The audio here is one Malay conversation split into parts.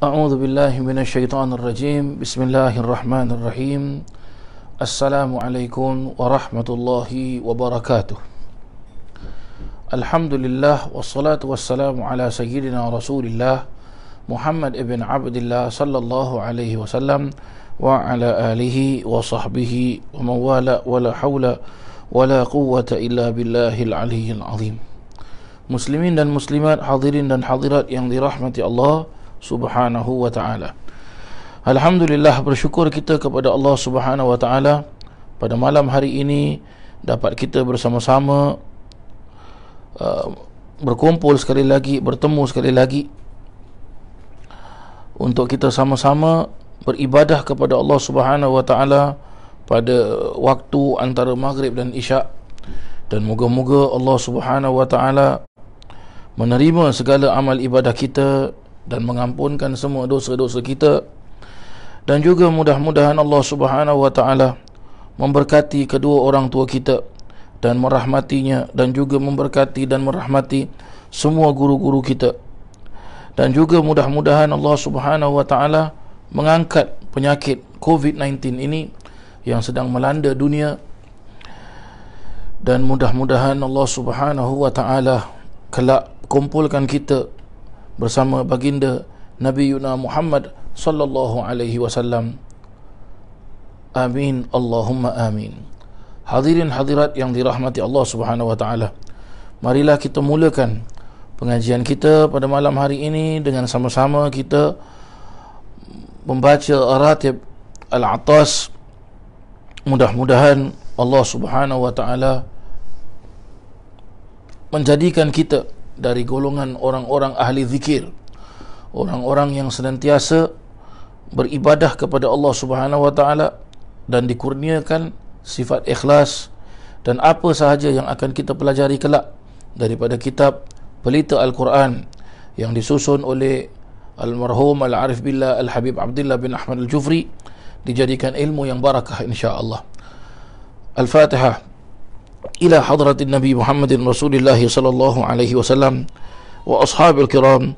أعوذ بالله من الشيطان الرجيم. بسم الله الرحمن الرحيم. السلام عليكم ورحمة الله وبركاته. الحمد لله والصلاة والسلام على سيدنا رسول الله محمد ابن عبد الله صلى الله عليه وسلم وعلى آله وصحبه ومن والاه ولا حول ولا قوة إلا بالله العلي العظيم. Muslimin dan muslimat, hadirin dan hadirat yang dirahmati Allah Subhanahu wa ta'ala. Alhamdulillah, bersyukur kita kepada Allah Subhanahu wa ta'ala pada malam hari ini dapat kita bersama-sama berkumpul sekali lagi, bertemu sekali lagi untuk kita sama-sama beribadah kepada Allah Subhanahu wa ta'ala pada waktu antara maghrib dan isyak. Dan moga-moga Allah Subhanahu wa ta'ala menerima segala amal ibadah kita dan mengampunkan semua dosa-dosa kita, dan juga mudah-mudahan Allah Subhanahu wa ta'ala memberkati kedua orang tua kita dan merahmatinya, dan juga memberkati dan merahmati semua guru-guru kita, dan juga mudah-mudahan Allah Subhanahu wa ta'ala mengangkat penyakit COVID-19 ini yang sedang melanda dunia, dan mudah-mudahan Allah Subhanahu wa ta'ala kelak kumpulkan kita bersama baginda Nabi Yuna Muhammad sallallahu alaihi wasallam. Amin, Allahumma amin. Hadirin hadirat yang dirahmati Allah Subhanahu wa ta'ala, marilah kita mulakan pengajian kita pada malam hari ini dengan sama-sama kita membaca Ratib Al-Attas. Mudah-mudahan Allah Subhanahu wa ta'ala menjadikan kita dari golongan orang-orang ahli zikir, orang-orang yang senantiasa beribadah kepada Allah Subhanahu wa ta'ala dan dikurniakan sifat ikhlas. Dan apa sahaja yang akan kita pelajari kelak daripada kitab Pelita Al-Quran yang disusun oleh Almarhum Al-Arif Billah Al-Habib Abdullah bin Ahmad Al-Jufri dijadikan ilmu yang barakah insyaAllah. Al-Fatihah إلى حضرة النبي محمد رسول الله صلى الله عليه وسلم وأصحاب الكرام،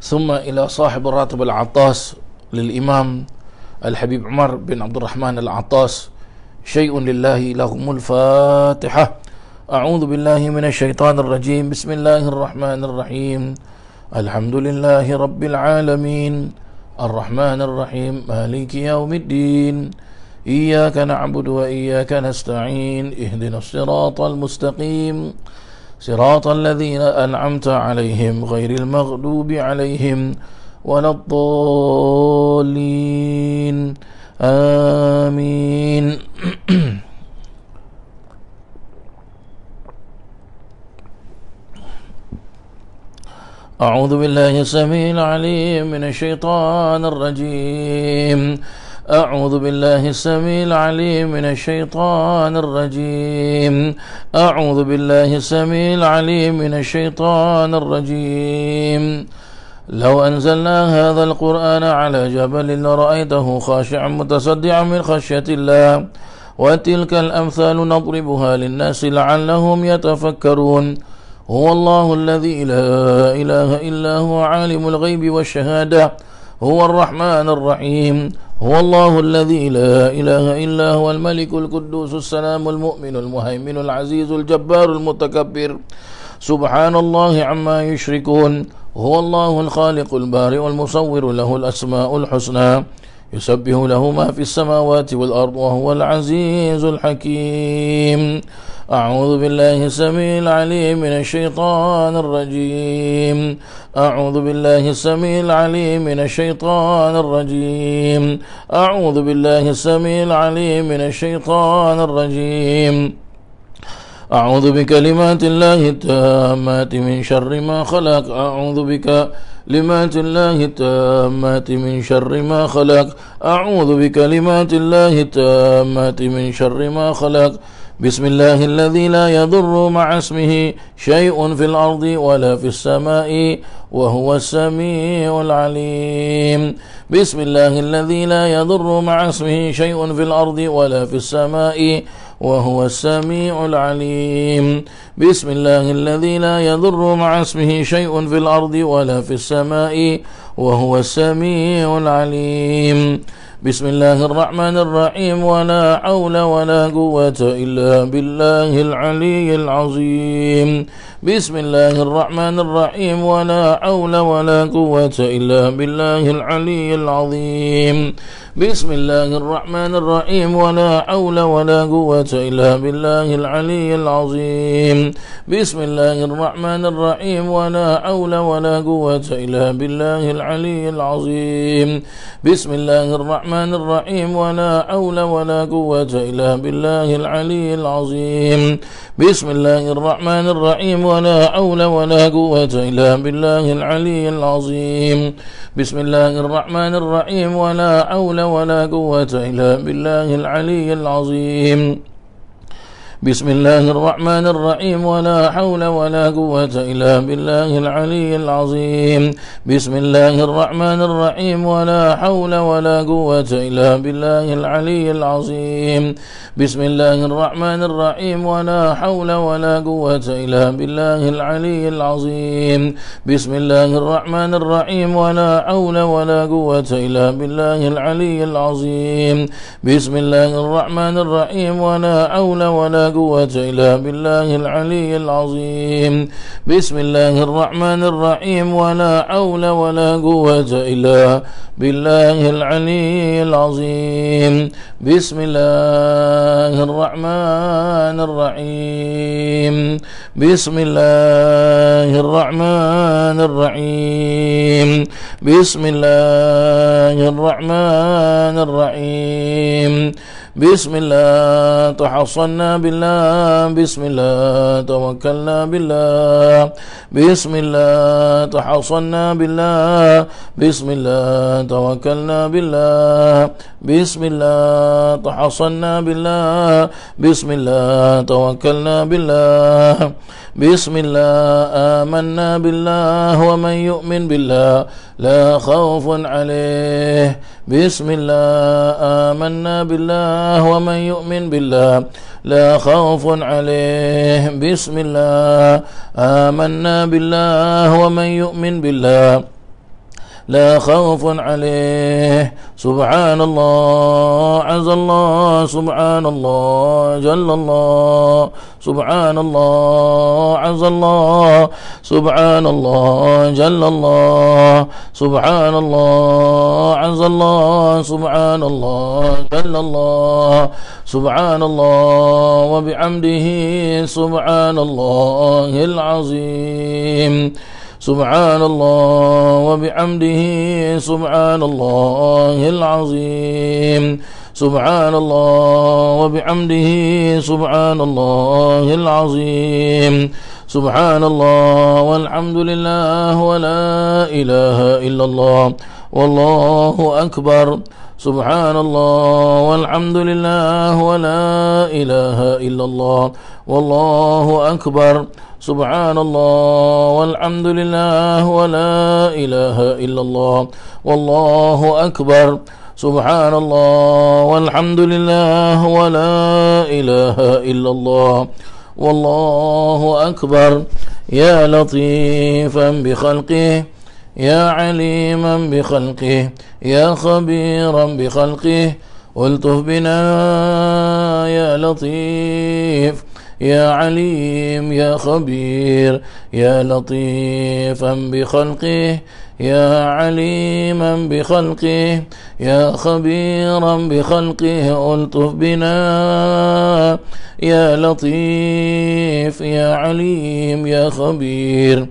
ثم إلى صاحب الراتب العطاس للإمام الحبيب عمر بن عبد الرحمن العطاس. شيء لله لهم الفاتحة. أعوذ بالله من الشيطان الرجيم. بسم الله الرحمن الرحيم. الحمد لله رب العالمين الرحمن الرحيم مالك يوم الدين إياك نعبد وإياك نستعين اهدنا الصراط المستقيم صراط الذين أنعمت عليهم غير المغضوب عليهم ولا الضالين آمين. أعوذ بالله السميع العليم من الشيطان الرجيم. أعوذ بالله السميع العليم من الشيطان الرجيم. أعوذ بالله السميع العليم من الشيطان الرجيم. لو أنزلنا هذا القرآن على جبل لرأيته خاشعا متصدعا من خشية الله وتلك الأمثال نضربها للناس لعلهم يتفكرون. هو الله الذي لا إله إلا هو عالم الغيب والشهادة هو الرحمن الرحيم. هو الله الذي لا إله إلا هو الملك القدوس السلام المؤمن المهيمن العزيز الجبار المتكبر سبحان الله عما يشركون. هو الله الخالق البارئ المصور له الأسماء الحسنى يسبح له ما في السماوات والأرض وهو العزيز الحكيم. أعوذ بالله السميع العليم من الشيطان الرجيم. أعوذ بالله السميع العليم من الشيطان الرجيم. أعوذ بالله السميع العليم من الشيطان الرجيم. أعوذ بكلمات الله التامات من شر ما خلق. أعوذ بكلمات الله التامات من شر ما خلق. أعوذ بكلمات الله التامات من شر ما خلق. بسم الله الذي لا يضر مع اسمه شيء في الأرض ولا في السماء وهو السميع العليم. بسم الله الذي لا يضر مع اسمه شيء في الأرض ولا في السماء وهو السميع العليم. بسم الله الذي لا يضر مع اسمه شيء في الأرض ولا في السماء وهو السميع العليم بسم الله الرحمن الرحيم ولا حول ولا قوة إلا بالله العلي العظيم بسم الله الرحمن الرحيم ولا حول ولا قوة إلا بالله العلي العظيم بسم الله الرحمن الرحيم ولا حول ولا قوة إلا بالله العلي العظيم بسم الله الرحمن الرحيم ولا حول ولا قوة إلا بالله العلي العظيم بسم الله الرحمن الرحيم ولا حول ولا قوة إلا بالله العلي العظيم بسم الله الرحمن الرحيم ولا حول ولا قوة إلا بالله العلي العظيم بسم الله الرحمن الرحيم ولا حول ولا قوة إلا بالله العلي العظيم بسم الله الرحمن الرحيم ولا حول ولا قوة إلا بالله العلي العظيم بسم الله الرحمن الرحيم ولا حول ولا قوة إلا بالله العلي العظيم بسم الله الرحمن الرحيم ولا حول ولا قوة إلا بالله العلي العظيم بسم الله الرحمن الرحيم ولا حول ولا قوة إلا بالله العلي العظيم بسم الله الرحمن الرحيم ولا حول ولا قوة إلا بالله العلي العظيم بسم الله الرحمن الرحيم ولا حول ولا قوة إلا بالله العلي العظيم بسم الله الرحمن الرحيم بسم الله الرحمن الرحيم بسم الله الرحمن الرحيم بسم الله تحصنا بالله بسم الله توكلنا بالله بسم الله تحصنا بالله بسم الله توكلنا بالله بسم الله تحصنا بالله بسم الله توكلنا بالله بسم الله آمنا بالله ومن يؤمن بالله لا خوف عليه بسم الله آمنا بالله ومن يؤمن بالله لا خوف عليه بسم الله آمنا بالله ومن يؤمن بالله لا خوف عليه سبحان الله عز الله سبحان الله جل الله سبحان الله عز الله سبحان الله جل الله سبحان الله عز الله سبحان الله جل الله سبحان الله وبحمده سبحان الله العظيم سبحان الله وبحمده سبحان الله العظيم سبحان الله وبحمده سبحان الله العظيم سبحان الله والحمد لله ولا إله إلا الله والله أكبر سبحان الله والحمد لله ولا إله إلا الله والله أكبر سبحان الله والحمد لله ولا إله إلا الله والله أكبر سبحان الله والحمد لله ولا إله إلا الله والله أكبر يا لطيفا بخلقه يا عليما بخلقه يا خبيرا بخلقه والطف بنا يا لطيف يا عليم يا خبير يا لطيفا بخلقه يا عليما بخلقه يا خبيرا بخلقه الطف بنا يا لطيف يا عليم يا خبير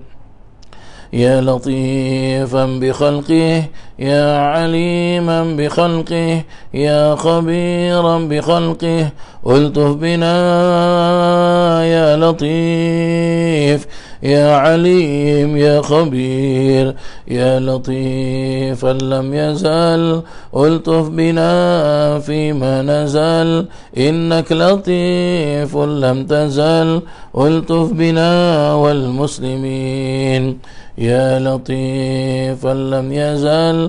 يا لطيفا بخلقه يا عليما بخلقه يا خبيرا بخلقه الطف بنا يا لطيف يا عليم يا خبير يا لطيفا لم يزل الطف بنا فيما نزل إنك لطيف لم تزل الطف بنا والمسلمين يا لطيفا لم يزل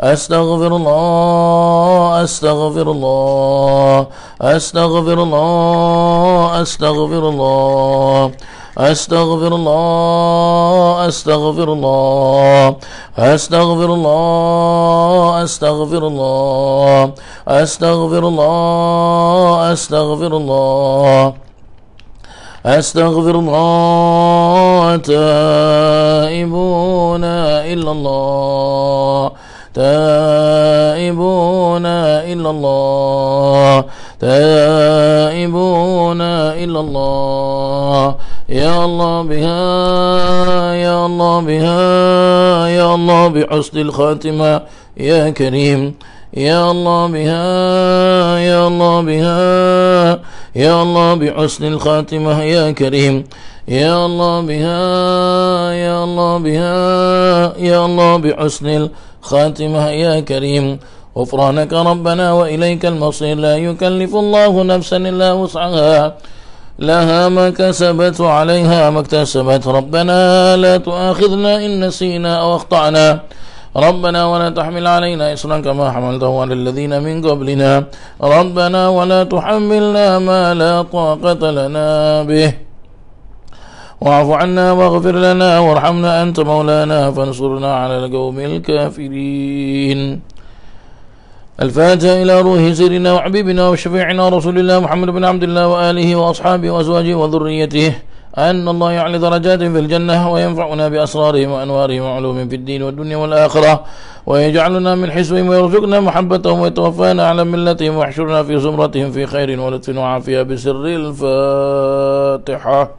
أستغفر الله أستغفر الله أستغفر الله أستغفر الله أستغفر الله أستغفر الله أستغفر الله أستغفر الله أستغفر الله أستغفر الله أستغفر الله تائبون إلا الله تائبون إلا الله تائبون إلا الله يا الله بها يا الله بها يا الله بحسن الخاتمة يا كريم يا الله بها يا الله بها يا الله بحسن الخاتمة يا كريم يا الله بها يا الله بها يا الله بحسن الخاتمة يا كريم غفرانك ربنا وإليك المصير لا يكلف الله نفسا إلا وسعها لها ما كسبت وعليها ما اكتسبت ربنا لا تؤاخذنا إن نسينا أو أخطأنا ربنا ولا تحمل علينا إصرا كما حملته على الذين من قبلنا ربنا ولا تحملنا ما لا طاقة لنا به واعف عنا واغفر لنا وارحمنا أنت مولانا فانصرنا على القوم الكافرين. الفاتحة إلى روح سيدنا وحبيبنا وشفيعنا رسول الله محمد بن عبد الله وآله وأصحابه وأزواجه وذريته أن الله يعلي درجات في الجنة وينفعنا بأسرارهم وأنوارهم وعلومهم في الدين والدنيا والآخرة ويجعلنا من حسبهم ويرزقنا محبتهم ويتوفانا على ملتهم ويحشرنا في زمرتهم في خير ولطف وعافية بسر الفاتحة.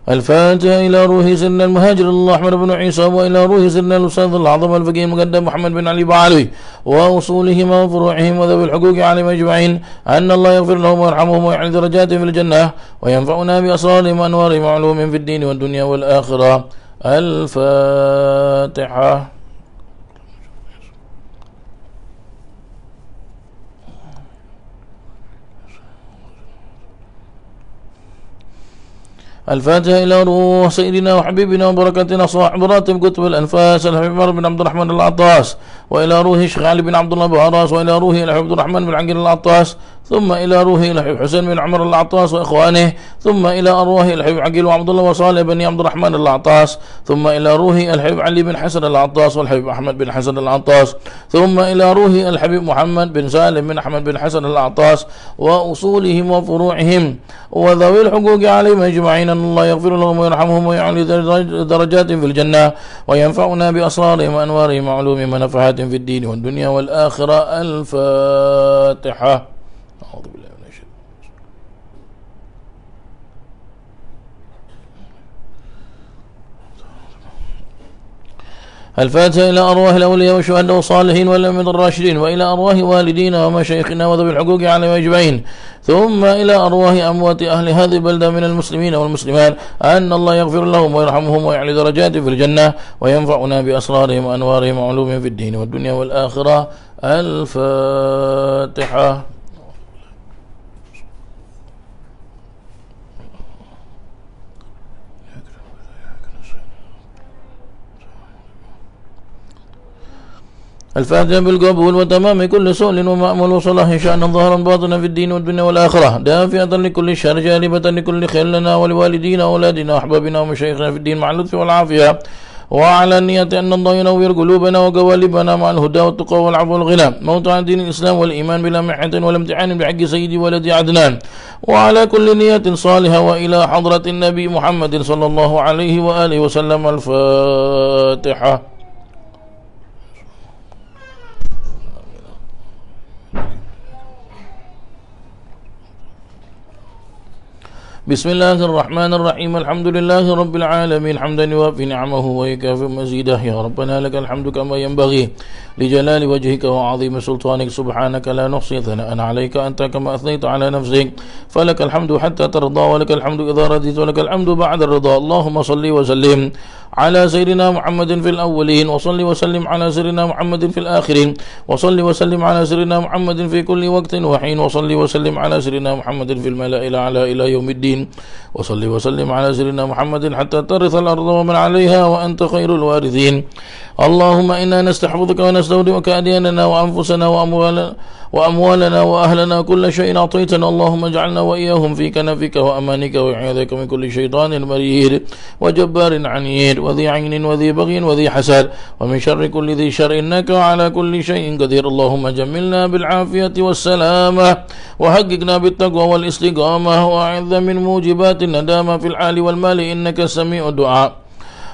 الفاتحة إلى روح سيدنا المهاجر الله أحمد بن عيسى وإلى روح سيدنا الأستاذ الأعظم الفقيه المقدم محمد بن علي بعلوي وأصولهم وفروعهم وذوي الحقوق عليهم أجمعين أن الله يغفر لهم ويرحمهم ويعلي درجاتهم في الجنة وينفعنا بأسرارهم وأنوارهم وعلومهم في الدين والدنيا والآخرة. الفاتحة. الفاتحة إلى روح سيدنا وحبيبنا وبركاتنا صاحب راتب كتب الأنفاس الحبيب عمر بن عبد الرحمن العطاس وإلى روح الشيخ علي بن عبد الله بهراس وإلى روح الحبيب عبد الرحمن بن عقيل العطاس ثم إلى روح الحبيب حسين بن عمر العطاس وإخوانه ثم إلى أرواح الحبيب عقيل وعبد الله وصالح بن عبد الرحمن العطاس ثم إلى روح الحبيب علي بن حسن العطاس والحبيب أحمد بن حسن العطاس ثم إلى روح الحبيب محمد بن سالم بن أحمد بن حسن العطاس وأصولهم وفروعهم وذوي الحقوق عليهم أجمعين أن الله يغفر لهم ويرحمهم ويعلي درجاتهم في الجنة وينفعنا بأسرارهم وأنوارهم وعلومهم ونفحاتهم في الدين والدنيا والآخرة. الفاتحة. أعوذ بالله من الشيطان. الفاتحة إلى أرواح الأولياء والشهداء والصالحين والأئمة الراشدين وإلى أرواح والدينا ومشايخنا وذوي الحقوق عليهم أجمعين ثم إلى أرواح أموات أهل هذه البلدة من المسلمين والمسلمات أن الله يغفر لهم ويرحمهم ويعلي درجاتهم في الجنة وينفعنا بأسرارهم وأنوارهم وعلومهم في الدين والدنيا والآخرة. الفاتحة. الفاتحة بالقبول وتمام كل سؤل ومأمول وصلاح شأن ظهرا باطنا في الدين والدنيا والآخرة دافعة لكل شر جالبة لكل خير لنا ولوالدينا وأولادنا وأحبابنا ومشايخنا في الدين مع اللطف والعافية وعلى النية أن الله ينور قلوبنا وقوالبنا مع الهدى والتقوى والعفو والغنى موت عن دين الإسلام والإيمان بلا محنة ولا امتحان بحق سيدي ولدي عدنان وعلى كل نية صالحة وإلى حضرة النبي محمد صلى الله عليه وآله وسلم. الفاتحة. بسم الله الرحمن الرحيم الحمد لله رب العالمين حمدا يوافي نعمه ويكافئ مزيده يا ربنا لك الحمد كما ينبغي لجلال وجهك وعظيم سلطانك سبحانك لا نحصي ثناء عليك أنت كما أثنيت على نفسك فلك الحمد حتى ترضى ولك الحمد إذا رضيت ولك الحمد بعد الرضا. اللهم صل وسلم على سيدنا محمد في الأولين وصل وسلم على سيدنا محمد في الآخرين وصل وسلم على سيدنا محمد في كل وقت وحين وصل وسلم على سيدنا محمد في الملأ الأعلى إلى يوم الدين وصل وسلم على سيدنا محمد حتى ترث الأرض ومن عليها وأنت خير الوارثين اللهم إنا نستحفظك ونستودعك أدياننا وأنفسنا وأموالنا وأهلنا كل شيء أعطيتنا اللهم اجعلنا وإياهم في كنفك وأمانك وعياذك من كل شيطان مريد وجبار عنيد وذي عين وذي بغي وذي حسد ومن شر كل ذي شر إنك على كل شيء قدير اللهم جملنا بالعافية والسلامة وحققنا بالتقوى والاستقامة وأعذ من موجبات الندامة في الحال والمال إنك سميع الدعاء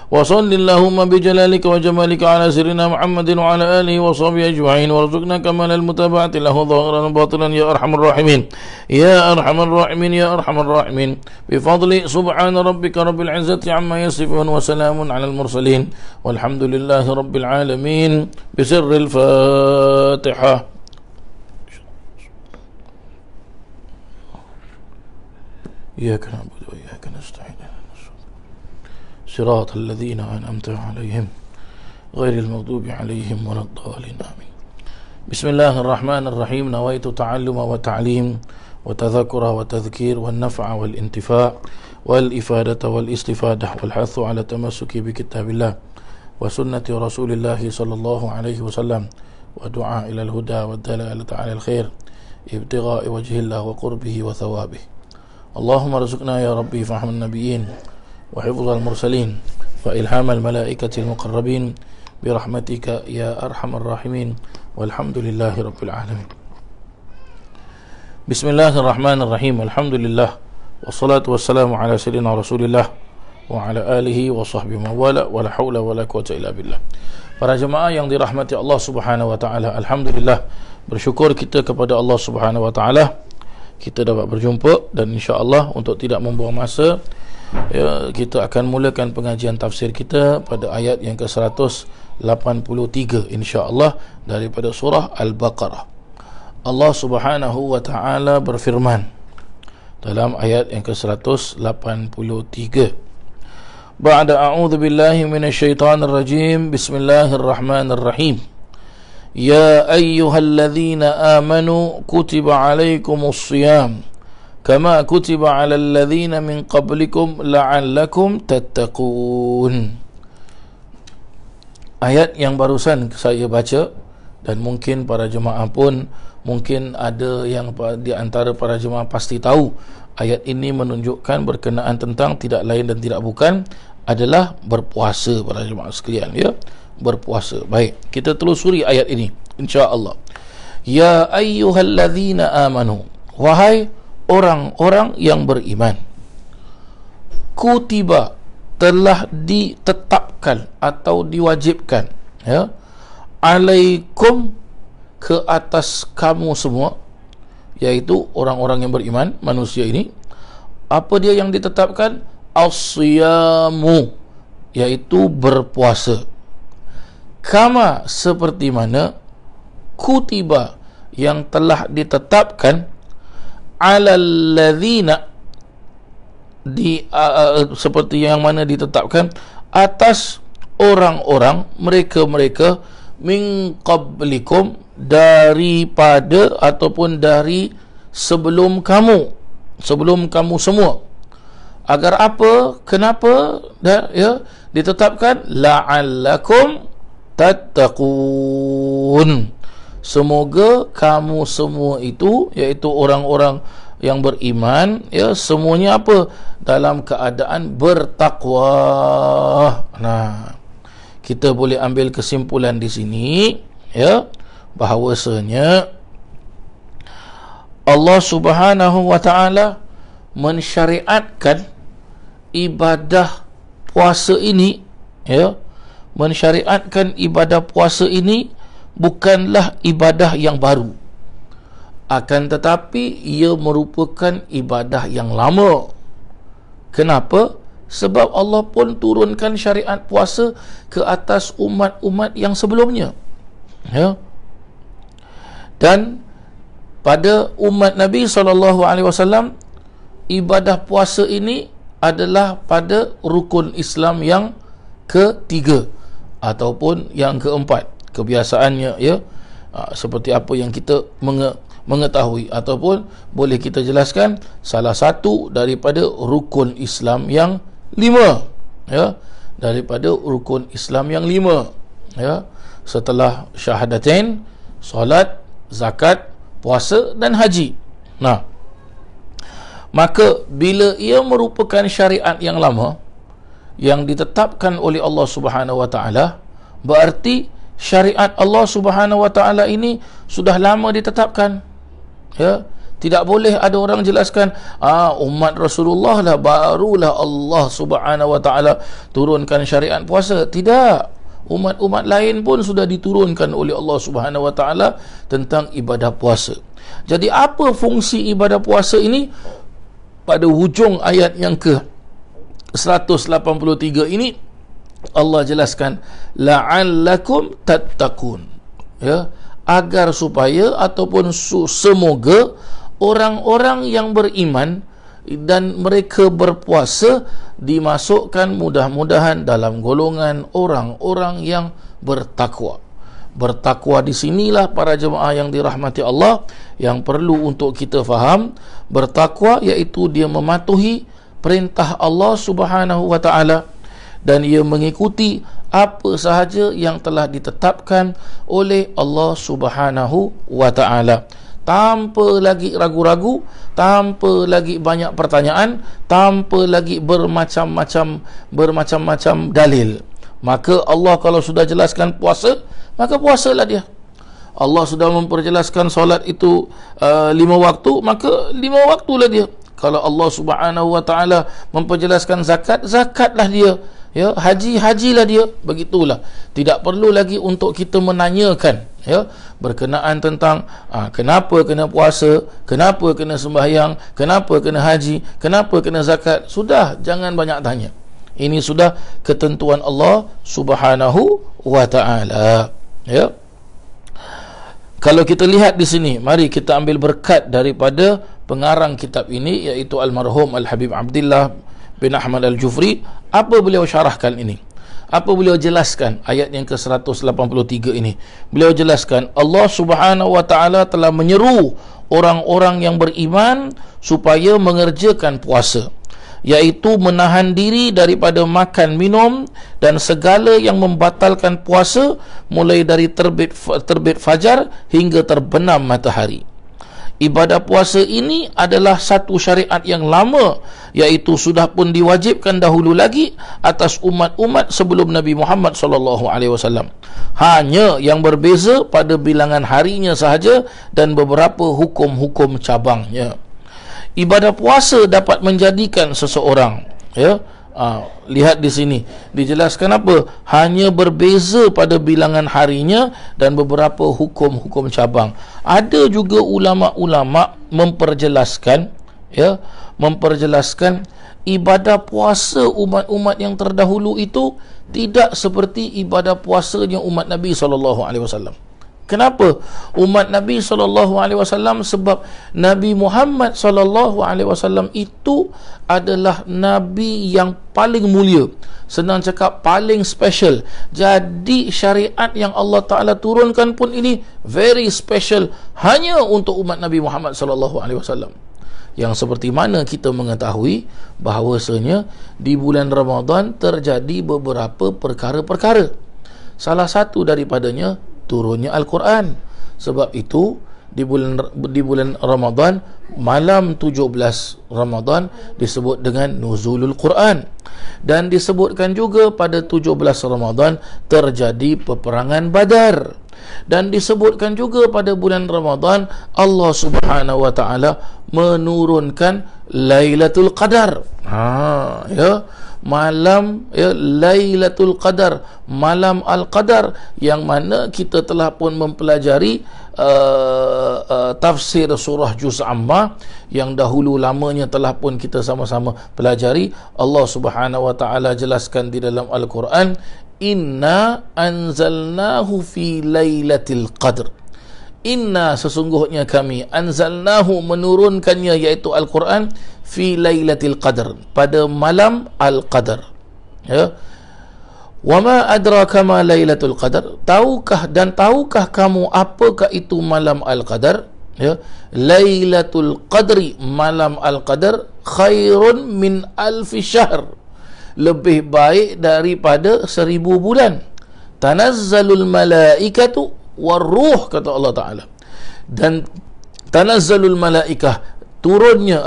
وصل اللهم بجلالك وجمالك على سيدنا محمد وعلى آله وصحبه أجمعين وارزقنا كمال المتابعة له ظاهرا وباطنا يا أرحم الراحمين يا أرحم الراحمين يا أرحم الراحمين بفضل سبحان ربك رب العزة عما يصفون وسلام على المرسلين والحمد لله رب العالمين بسر الفاتحة إياك نعبد وإياك نستعين صراط الذين أنعمت عليهم غير المغضوب عليهم ولا الضالين آمين بسم الله الرحمن الرحيم نويت تعلم وتعليم وتذكر وتذكير والنفع والانتفاع والإفادة والاستفادة والحث على التمسك بكتاب الله وسنة رسول الله صلى الله عليه وسلم ودعاء إلى الهدى والدلالة على الخير ابتغاء وجه الله وقربه وثوابه اللهم ارزقنا يا ربي فهم النبيين وحفظ المرسلين وإلهام الملائكة المقربين برحمتك يا أرحم الراحمين والحمد لله رب العالمين بسم الله الرحمن الرحيم الحمد لله والصلاة والسلام على سيدنا رسول الله وعلى آله وصحبه ولا ولا حول ولا قوة إلا بالله. Para jemaah yang dirahmati Allah Subhanahu wa taala, alhamdulillah, bersyukur kita kepada Allah Subhanahu wa taala kita dapat berjumpa, dan insya-Allah untuk tidak membuang masa ya, kita akan mulakan pengajian tafsir kita pada ayat yang ke-183 insya-Allah daripada surah Al-Baqarah. Allah Subhanahu wa taala berfirman dalam ayat yang ke-183, Ba'da a'udzu billahi minasyaitonir rajim, bismillahirrahmanirrahim. Ya ayyuhalladzina amanu kutiba alaikumus shiyam kama kutiba 'alal ladzina min qablikum la'allakum tattaqun. Ayat yang barusan saya baca, dan mungkin para jemaah pun, mungkin ada yang di antara para jemaah pasti tahu, ayat ini menunjukkan berkenaan tentang tidak lain dan tidak bukan adalah berpuasa para jemaah sekalian, ya, berpuasa. Baik, kita telusuri ayat ini insya-Allah. Ya ayyuhalladzina amanu, wahai orang-orang yang beriman, kutiba, telah ditetapkan atau diwajibkan, ya, alaikum, ke atas kamu semua, yaitu orang-orang yang beriman, manusia ini. Apa dia yang ditetapkan? As-siyamu, yaitu berpuasa. Kama, seperti mana, kutiba, yang telah ditetapkan, alal ladzina, seperti yang mana ditetapkan atas orang-orang, mereka-mereka, min qablikum, daripada ataupun dari sebelum kamu semua. Agar apa? Kenapa ya ditetapkan? La'allakum tattaqun, semoga kamu semua itu, iaitu orang-orang yang beriman, ya, semuanya apa? Dalam keadaan bertakwa. Nah, kita boleh ambil kesimpulan di sini, ya, bahawasanya Allah Subhanahu wa taala mensyariatkan ibadah puasa ini, ya, mensyariatkan ibadah puasa ini bukanlah ibadah yang baru, akan tetapi ia merupakan ibadah yang lama. Kenapa? Sebab Allah pun turunkan syariat puasa ke atas umat-umat yang sebelumnya, ya. Dan pada umat Nabi SAW, ibadah puasa ini adalah pada rukun Islam yang ketiga ataupun yang keempat kebiasaannya, ya. Seperti apa yang kita mengetahui, ataupun boleh kita jelaskan salah satu daripada rukun Islam yang 5, ya, daripada rukun Islam yang 5, ya, setelah syahadatain, solat, zakat, puasa dan haji. Nah, maka bila ia merupakan syariat yang lama yang ditetapkan oleh Allah Subhanahu wa taala, berarti syariat Allah Subhanahu wa taala ini sudah lama ditetapkan, ya. Tidak boleh ada orang jelaskan umat Rasulullah lah barulah Allah Subhanahu wa taala turunkan syariat puasa. Tidak, umat-umat lain pun sudah diturunkan oleh Allah Subhanahu wa taala tentang ibadah puasa. Jadi apa fungsi ibadah puasa ini? Pada hujung ayat yang ke 183 ini Allah jelaskan la'allakum tattaqun, ya, agar supaya ataupun semoga orang-orang yang beriman dan mereka berpuasa dimasukkan mudah-mudahan dalam golongan orang-orang yang bertakwa. Bertakwa di sinilah para jemaah yang dirahmati Allah, yang perlu untuk kita faham. Bertakwa iaitu dia mematuhi perintah Allah Subhanahu wa taala dan ia mengikuti apa sahaja yang telah ditetapkan oleh Allah Subhanahu wa taala, tanpa lagi ragu-ragu, tanpa lagi banyak pertanyaan, tanpa lagi bermacam-macam dalil. Maka Allah kalau sudah jelaskan puasa, maka puasalah dia. Allah sudah memperjelaskan solat itu 5 waktu, maka 5 waktulah dia. Kalau Allah Subhanahu wa taala memperjelaskan zakat, zakatlah dia, ya. Hajilah dia. Begitulah. Tidak perlu lagi untuk kita menanyakan, ya, berkenaan tentang kenapa kena puasa, kenapa kena sembahyang, kenapa kena haji, kenapa kena zakat. Sudah, jangan banyak tanya. Ini sudah ketentuan Allah Subhanahu wa taala, ya. Kalau kita lihat di sini, mari kita ambil berkat daripada pengarang kitab ini, iaitu almarhum Al-Habib Abdullah bin Ahmad Al-Jufri. Apa beliau syarahkan ini? Apa beliau jelaskan ayat yang ke-183 ini? Beliau jelaskan Allah Subhanahu wa taala telah menyeru orang-orang yang beriman supaya mengerjakan puasa, iaitu menahan diri daripada makan minum dan segala yang membatalkan puasa, mulai dari terbit fajar hingga terbenam matahari. Ibadah puasa ini adalah satu syariat yang lama, iaitu sudah pun diwajibkan dahulu lagi atas umat-umat sebelum Nabi Muhammad SAW. Hanya yang berbeza pada bilangan harinya sahaja dan beberapa hukum-hukum cabangnya. Ibadah puasa dapat menjadikan seseorang, ya, lihat di sini dijelaskan apa? Hanya berbeza pada bilangan harinya dan beberapa hukum-hukum cabang. Ada juga ulama-ulama memperjelaskan, ya, memperjelaskan ibadah puasa umat-umat yang terdahulu itu tidak seperti ibadah puasanya umat Nabi SAW. Kenapa? Umat Nabi SAW, sebab Nabi Muhammad SAW itu adalah Nabi yang paling mulia. Senang cakap, paling special. Jadi syariat yang Allah Ta'ala turunkan pun ini very special, hanya untuk umat Nabi Muhammad SAW. Yang seperti mana kita mengetahui bahawasanya di bulan Ramadan terjadi beberapa perkara-perkara. Salah satu daripadanya turunnya Al-Quran. Sebab itu di bulan Ramadan, malam 17 Ramadan disebut dengan Nuzulul Quran. Dan disebutkan juga pada 17 Ramadan terjadi peperangan Badar. Dan disebutkan juga pada bulan Ramadan Allah Subhanahu wa taala menurunkan Lailatul Qadar. Ya, malam, ya, Lailatul Qadar, malam Al-Qadar, yang mana kita telah pun mempelajari tafsir surah Juz Amma yang dahulu lamanya telah pun kita sama-sama pelajari. Allah Subhanahu wa taala jelaskan di dalam Al-Quran, inna anzalnahu fi lailatul qadr. Inna, sesungguhnya kami, anzalnahu, menurunkannya, iaitu Al-Quran, fi lailatul qadr, pada malam Al-Qadar, ya. Wama adraka ma Lailatul Qadar, tahukah kamu apakah itu malam Al-Qadar? Ya, Lailatul Qadri, malam Al-Qadar, khairun min alfi syahr, lebih baik daripada 1000 bulan. Tanazzalul malaikatu waruh, kata Allah Ta'ala. Dan tanazzalul malaikah, turunnya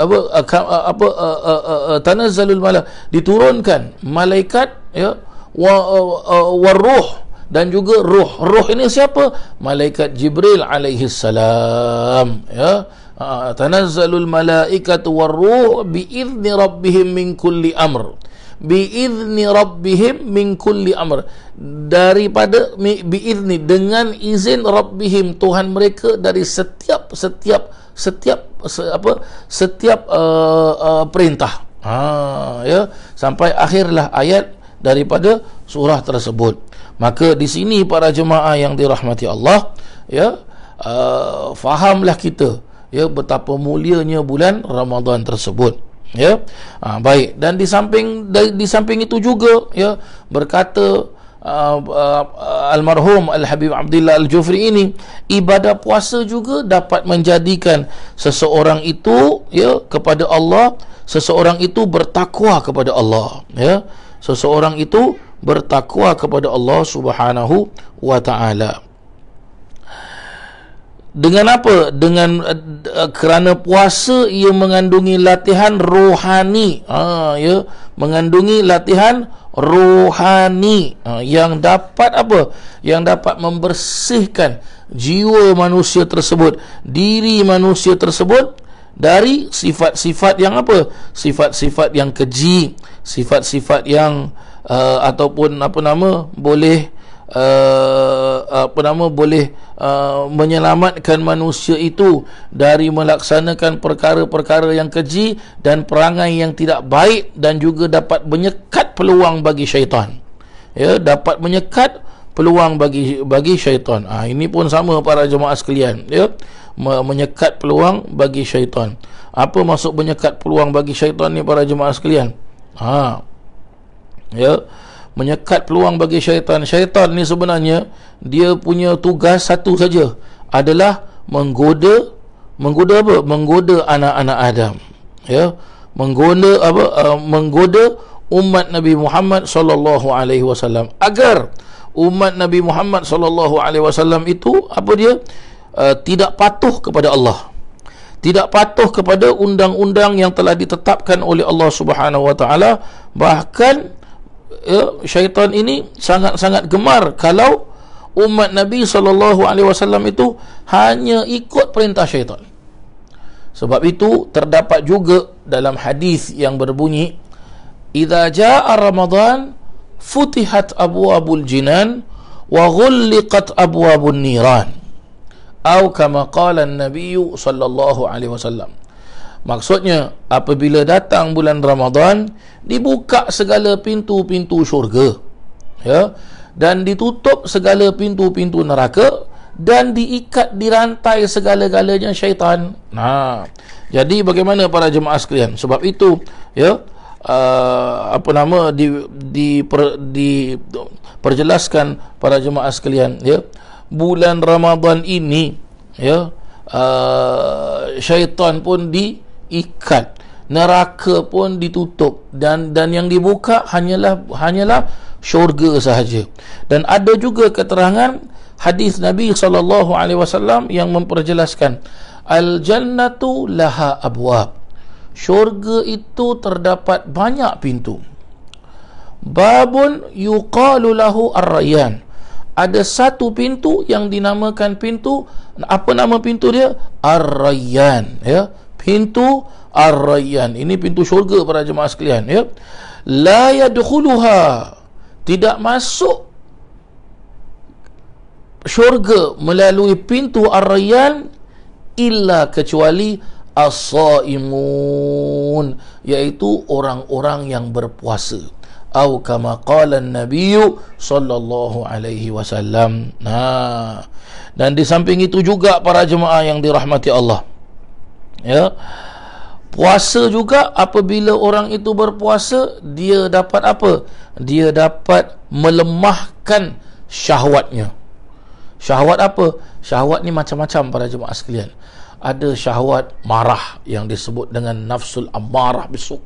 tanazzalul malaikah, diturunkan malaikat, ya, waruh, dan juga ruh. Ruh ini siapa? Malaikat Jibril alaihi salam, ya. Tanazzalul malaikatu waruh biizni rabbihim min kulli amr, biizni rabbihim min kulli amr, daripada biizni, dengan izin rabbihim, Tuhan mereka, dari setiap perintah. Ya, sampai akhirlah ayat daripada surah tersebut. Maka di sini para jemaah yang dirahmati Allah, ya, fahamlah kita, ya, betapa mulianya bulan Ramadan tersebut, ya. Baik, dan di samping itu juga, ya, berkata almarhum Al-Habib Abdullah Al-Jufri ini, ibadah puasa juga dapat menjadikan seseorang itu, ya, kepada Allah, seseorang itu bertakwa kepada Allah, ya. Seseorang itu bertakwa kepada Allah Subhanahu wa ta'ala. Dengan apa? Dengan kerana puasa ia mengandungi latihan rohani, ya, mengandungi latihan rohani, yang dapat apa? Yang dapat membersihkan jiwa manusia tersebut, diri manusia tersebut, dari sifat-sifat yang apa? Sifat-sifat yang keji, sifat-sifat yang ataupun boleh menyelamatkan manusia itu dari melaksanakan perkara-perkara yang keji dan perangai yang tidak baik, dan juga dapat menyekat peluang bagi syaitan, ya, dapat menyekat peluang bagi syaitan. Ini pun sama para jemaah sekalian, ya, menyekat peluang bagi syaitan. Apa maksud menyekat peluang bagi syaitan ni para jemaah sekalian? Ya, menyekat peluang bagi syaitan. Syaitan ni sebenarnya dia punya tugas satu saja, adalah menggoda apa? Menggoda anak-anak Adam, ya, menggoda umat Nabi Muhammad sallallahu alaihi wasallam, agar umat Nabi Muhammad sallallahu alaihi wasallam itu apa dia? Tidak patuh kepada Allah, tidak patuh kepada undang-undang yang telah ditetapkan oleh Allah Subhanahu wa taala. Bahkan, ya, syaitan ini sangat-sangat gemar kalau umat Nabi sallallahu alaihi wasallam itu hanya ikut perintah syaitan. Sebab itu terdapat juga dalam hadis yang berbunyi, idza jaa Ramadan futihat abwabul jinan wa ghulliqat abwabun niran, atau kama qala an-nabiy sallallahu alaihi wasallam. Maksudnya, apabila datang bulan Ramadan, dibuka segala pintu-pintu syurga, ya, dan ditutup segala pintu-pintu neraka, dan diikat, dirantai segala-galanya syaitan. Jadi bagaimana para jemaah sekalian? Sebab itu, ya, diperjelaskan para jemaah sekalian, ya, bulan Ramadan ini, ya, syaitan pun diikat, neraka pun ditutup, dan yang dibuka hanyalah syurga sahaja. Dan ada juga keterangan hadis Nabi sallallahu alaihi wasallam yang memperjelaskan, al-jannatu laha abwab, syurga itu terdapat banyak pintu. Babun yuqalu lahu ar-rayyan, ada satu pintu yang dinamakan pintu, apa nama pintu dia? Ar-Rayyan, ya, pintu Ar-Rayyan. Ini pintu syurga para jemaah sekalian, ya. La yadkhuluha, tidak masuk syurga melalui pintu Ar-Rayyan illa, kecuali as-saimun, iaitu orang-orang yang berpuasa. Atau kama qala an-nabiy sallallahu alaihi wasallam. Dan di samping itu juga para jemaah yang dirahmati Allah, ya, Puasa juga, apabila orang itu berpuasa, dia dapat apa? Dia dapat melemahkan syahwatnya. Syahwat apa? Syahwat ni macam-macam para jemaah sekalian. Ada syahwat marah yang disebut dengan nafsul ammarah bisu',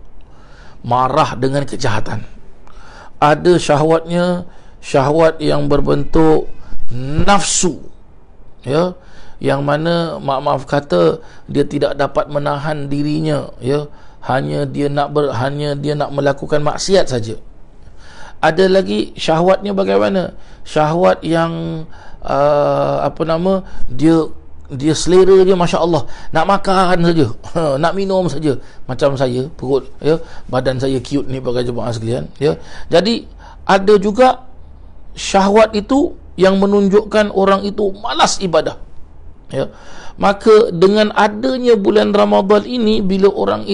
marah dengan kejahatan. Ada syahwatnya syahwat yang berbentuk nafsu, ya, yang mana maaf kata dia tidak dapat menahan dirinya, ya, hanya dia nak melakukan maksiat saja. Ada lagi syahwatnya bagaimana? Syahwat yang dia selera dia masya-Allah, nak makan saja, nak minum saja. Macam saya, perut, ya, badan saya cute ni para jemaah sekalian, ya. Jadi ada juga syahwat itu yang menunjukkan orang itu malas ibadah, ya. Maka dengan adanya bulan Ramadan ini, bila orang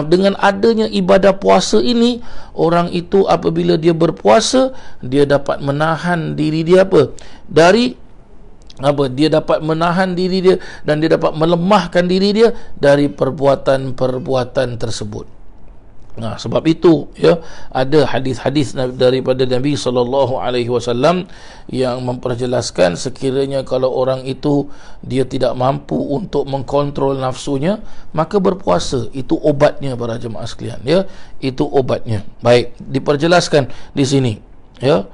dengan adanya ibadah puasa ini, orang itu apabila dia berpuasa, dia dapat menahan diri dia dia dapat menahan diri dia, dan dia dapat melemahkan diri dia dari perbuatan-perbuatan tersebut. Nah, sebab itu, ya, ada hadis-hadis daripada Nabi SAW yang memperjelaskan sekiranya kalau orang itu dia tidak mampu untuk mengkontrol nafsunya, maka berpuasa itu obatnya para jemaah sekalian, ya, itu obatnya. Baik, diperjelaskan di sini, ya.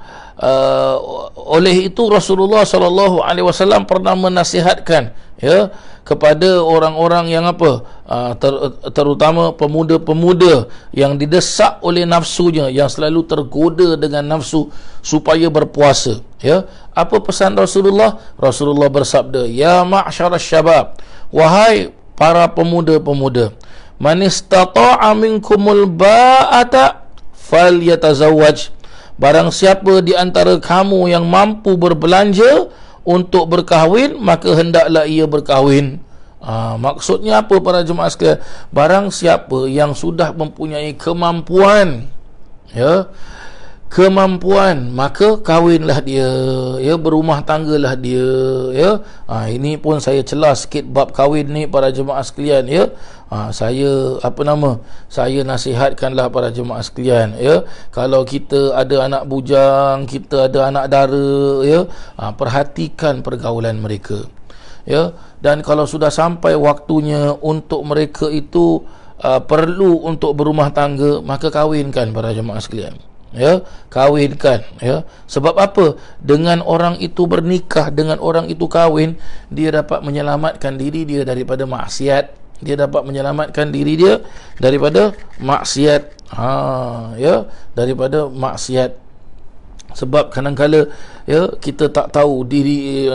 Oleh itu Rasulullah SAW pernah menasihatkan, ya, kepada orang-orang yang terutama pemuda-pemuda yang didesak oleh nafsunya, yang selalu tergoda dengan nafsu, supaya berpuasa, ya. Apa pesan Rasulullah? Rasulullah bersabda, ya ma'syarasy syabab, wahai para pemuda-pemuda, man istata'a minkumul ba'ata falyatazawwaj, barang siapa di antara kamu yang mampu berbelanja untuk berkahwin, maka hendaklah ia berkahwin. Maksudnya apa para jemaah sekalian? Barang siapa yang sudah mempunyai kemampuan, ya, maka kahwinlah dia, ya, berumah tanggalah dia, ya. Ini pun saya celah sikit bab kahwin ni para jemaah sekalian, ya. Saya saya nasihatkanlah para jemaah sekalian, ya, kalau kita ada anak bujang, kita ada anak dara, ya, perhatikan pergaulan mereka, ya. Dan kalau sudah sampai waktunya untuk mereka itu perlu untuk berumah tangga, maka kahwinkan para jemaah sekalian, ya, kahwinkan, ya. Sebab apa? Dengan orang itu bernikah, dengan orang itu kahwin, dia dapat menyelamatkan diri dia daripada maksiat. Dia dapat menyelamatkan diri dia daripada maksiat, ya, daripada maksiat. Sebab kadang-kala, ya, kita tak tahu diri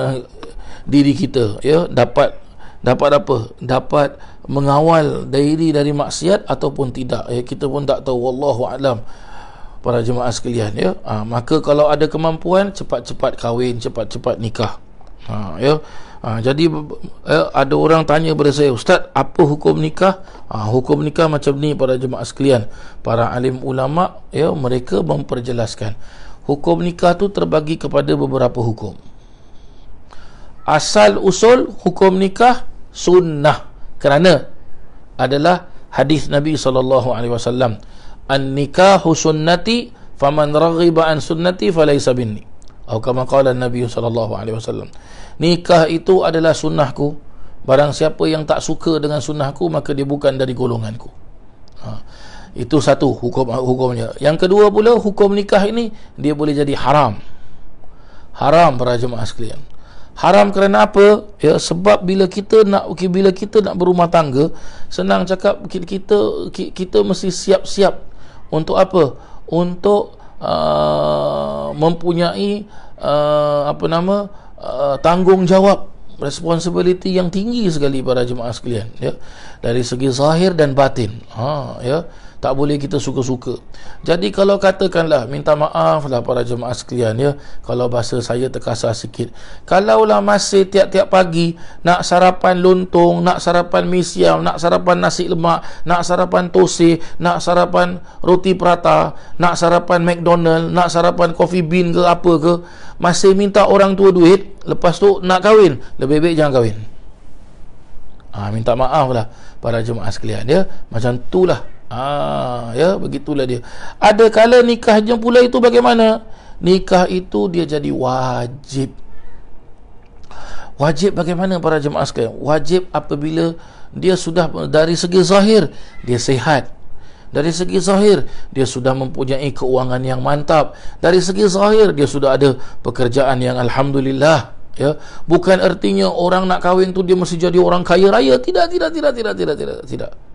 kita, ya, dapat apa? Dapat mengawal diri dari maksiat ataupun tidak, ya, kita pun tak tahu, wallahu alam para jemaah sekalian, ya. Maka kalau ada kemampuan, cepat-cepat kahwin, cepat-cepat nikah, ya. Jadi ada orang tanya kepada saya, Ustaz, apa hukum nikah? Hukum nikah macam ni para jemaah sekalian. Para alim ulama, ya, mereka memperjelaskan hukum nikah tu terbagi kepada beberapa hukum. Asal usul hukum nikah sunnah, kerana adalah hadis Nabi SAW, an-nikahu sunnati faman raghiba an sunnati falaysa minni, atau kama qala Nabi SAW, nikah itu adalah sunnahku, barang siapa yang tak suka dengan sunnahku, maka dia bukan dari golonganku. Itu satu hukumnya. Yang kedua pula, hukum nikah ini dia boleh jadi haram para jemaah sekalian. Haram kerana apa? Ya, sebab bila kita nak berumah tangga, senang cakap, kita mesti siap-siap untuk apa? Untuk mempunyai tanggungjawab, responsibility yang tinggi sekali para jemaah sekalian, ya, dari segi zahir dan batin, ya. Tak boleh kita suka-suka. Jadi kalau katakanlah, minta maaf lah para jemaah sekalian, ya, kalau bahasa saya terkasar sikit, kalaulah masih tiap-tiap pagi nak sarapan lontong, nak sarapan mi siam, nak sarapan nasi lemak, nak sarapan tosai, nak sarapan roti prata, nak sarapan McDonald, nak sarapan coffee bean ke apa ke, masih minta orang tua duit, lepas tu nak kahwin, lebih baik jangan kahwin. Minta maaf lah para jemaah sekalian, ya. Macam itulah. Ya, begitulah dia. Ada kala nikahnya pula itu bagaimana? Nikah itu dia jadi wajib. Wajib bagaimana para jemaah sekalian? Wajib apabila dia sudah dari segi zahir dia sihat. Dari segi zahir dia sudah mempunyai keuangan yang mantap. Dari segi zahir dia sudah ada pekerjaan yang alhamdulillah, ya. Bukan artinya orang nak kahwin tu dia mesti jadi orang kaya raya. Tidak,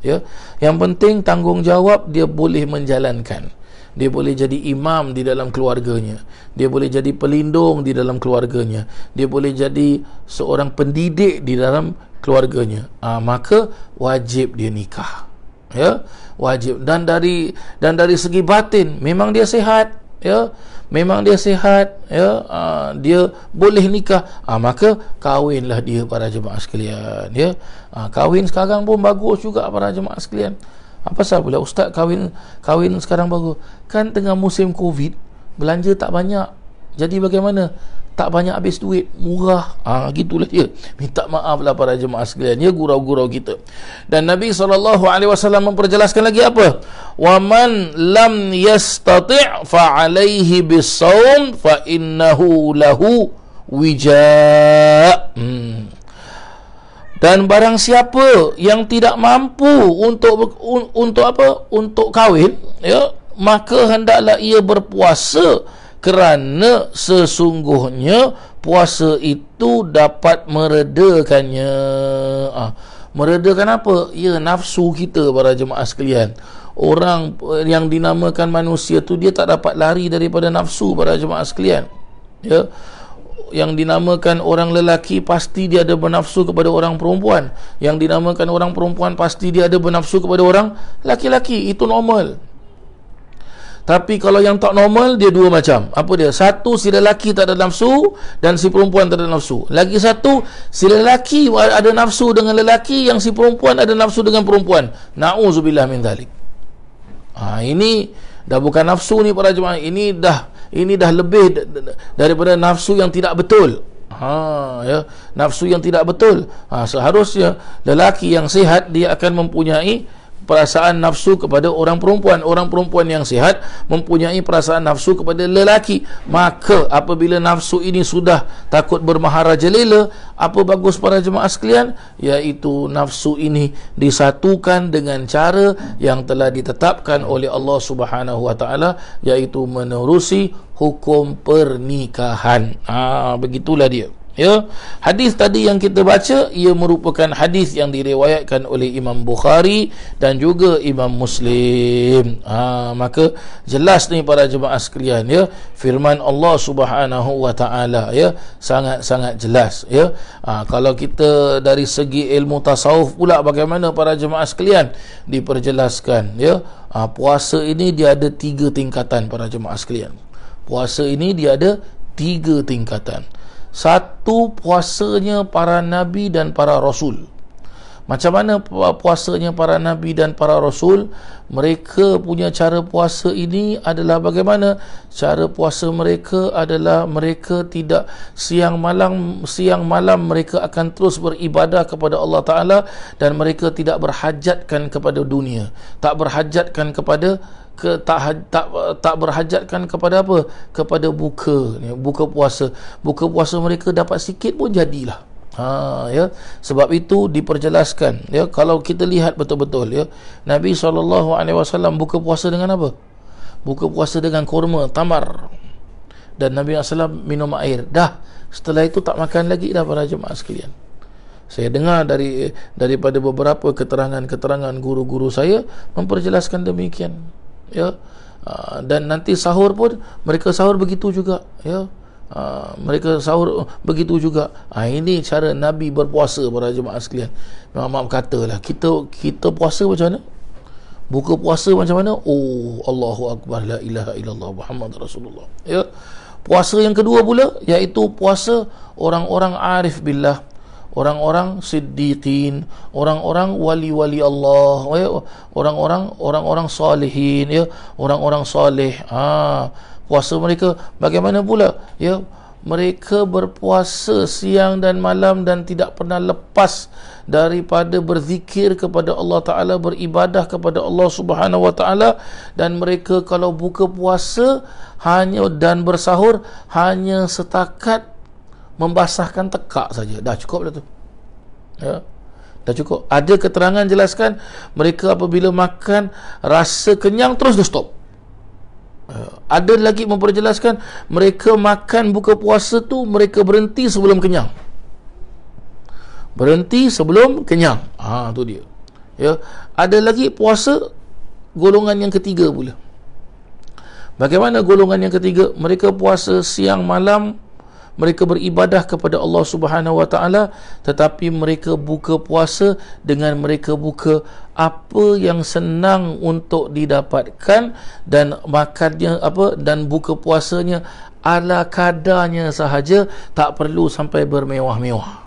ya. Yang penting tanggungjawab dia boleh menjalankan. Dia boleh jadi imam di dalam keluarganya. Dia boleh jadi pelindung di dalam keluarganya. Dia boleh jadi seorang pendidik di dalam keluarganya. Maka wajib dia nikah. Ya, wajib. Dan dari segi batin memang dia sihat, ya. Memang dia sihat, ya. Dia boleh nikah. Maka kahwinlah dia para jemaah sekalian, ya. Kahwin sekarang pun bagus juga para jemaah sekalian. Apa pasal pula ustaz kahwin sekarang bagus? Kan tengah musim Covid, belanja tak banyak. Jadi bagaimana? Tak banyak habis duit, murah. Gitulah dia. Minta maaflah para jemaah sekalian, ya, gurau-gurau kita. Dan Nabi SAW memperjelaskan lagi apa? Wa man lam yastati' fa alaihi bis-shaum fa innahu lahu wija'. Dan barang siapa yang tidak mampu untuk apa? Untuk kahwin, ya, maka hendaklah ia berpuasa, kerana sesungguhnya puasa itu dapat meredakannya. Meredakan apa? Ya, nafsu kita para jemaah sekalian. Orang yang dinamakan manusia tu dia tak dapat lari daripada nafsu para jemaah sekalian, ya. Yang dinamakan orang lelaki pasti dia ada bernafsu kepada orang perempuan. Yang dinamakan orang perempuan pasti dia ada bernafsu kepada orang laki-laki. Itu normal. Tapi kalau yang tak normal, dia dua macam. Apa dia? Satu, si lelaki tak ada nafsu dan si perempuan tak ada nafsu. Lagi satu, si lelaki ada nafsu dengan lelaki, yang si perempuan ada nafsu dengan perempuan. Na'udzubillah min dzalik. Ini dah bukan nafsu ni para jemaah. Ini dah lebih daripada nafsu yang tidak betul. Ya, nafsu yang tidak betul. Seharusnya lelaki yang sihat dia akan mempunyai perasaan nafsu kepada orang perempuan. Orang perempuan yang sihat mempunyai perasaan nafsu kepada lelaki. Maka apabila nafsu ini sudah takut bermaharajalela, apa bagus para jemaah sekalian? Iaitu nafsu ini disatukan dengan cara yang telah ditetapkan oleh Allah Subhanahu wa taala, iaitu menerusi hukum pernikahan. Begitulah dia. Ya, hadis tadi yang kita baca ia merupakan hadis yang diriwayatkan oleh Imam Bukhari dan juga Imam Muslim. Maka jelas ni para jemaah sekalian, ya, firman Allah Subhanahu wa taala, ya, sangat-sangat jelas, ya. Kalau kita dari segi ilmu tasawuf pula bagaimana para jemaah sekalian, diperjelaskan, ya. Puasa ini dia ada 3 tingkatan para jemaah sekalian. Puasa ini dia ada 3 tingkatan. Satu, puasanya para nabi dan para rasul. Macam mana puasanya para nabi dan para rasul? Mereka punya cara puasa ini adalah bagaimana? Cara puasa mereka adalah mereka tidak siang malam mereka akan terus beribadah kepada Allah Ta'ala, dan mereka tidak berhajatkan kepada dunia, tak berhajatkan kepada tak berhajatkan kepada apa? Kepada buka puasa. Buka puasa mereka dapat sikit pun jadilah. Ya, sebab itu diperjelaskan, ya, kalau kita lihat betul-betul, ya, Nabi SAW buka puasa dengan apa? Buka puasa dengan kurma, tamar, dan Nabi SAW minum air. Dah, setelah itu tak makan lagi dah para jemaah sekalian. Saya dengar daripada beberapa keterangan guru-guru saya memperjelaskan demikian, ya. Dan nanti sahur pun mereka sahur begitu juga, ya. Mereka sahur begitu juga. Ini cara Nabi berpuasa para jemaah sekalian. Maaf katalah, kita puasa macam mana? Buka puasa macam mana? Oh, Allahu Akbar, la ilaha illallah Muhammad Rasulullah, ya. Puasa yang kedua pula, iaitu puasa orang-orang arif billah, orang-orang siddiqin, orang-orang wali-wali Allah, ya, orang-orang salihin, ya, orang-orang saleh. Puasa mereka bagaimana pula, ya? mereka berpuasa siang dan malam dan tidak pernah lepas daripada berzikir kepada Allah Ta'ala, beribadah kepada Allah Subhanahu Wa Ta'ala, dan mereka kalau buka puasa hanya dan bersahur hanya setakat membasahkan tekak saja, dah cukup dah tu, ya, dah cukup. Ada keterangan jelaskan mereka apabila makan rasa kenyang terus dia stop. Ada lagi memperjelaskan mereka makan buka puasa tu mereka berhenti sebelum kenyang, berhenti sebelum kenyang. Tu dia, ya. Ada lagi puasa golongan yang ketiga pula. Bagaimana golongan yang ketiga? Mereka puasa siang malam, mereka beribadah kepada Allah Subhanahu Wa Ta'ala, tetapi mereka buka puasa dengan mereka buka apa yang senang untuk didapatkan, dan makannya dan buka puasanya ala kadarnya sahaja, tak perlu sampai bermewah-mewah.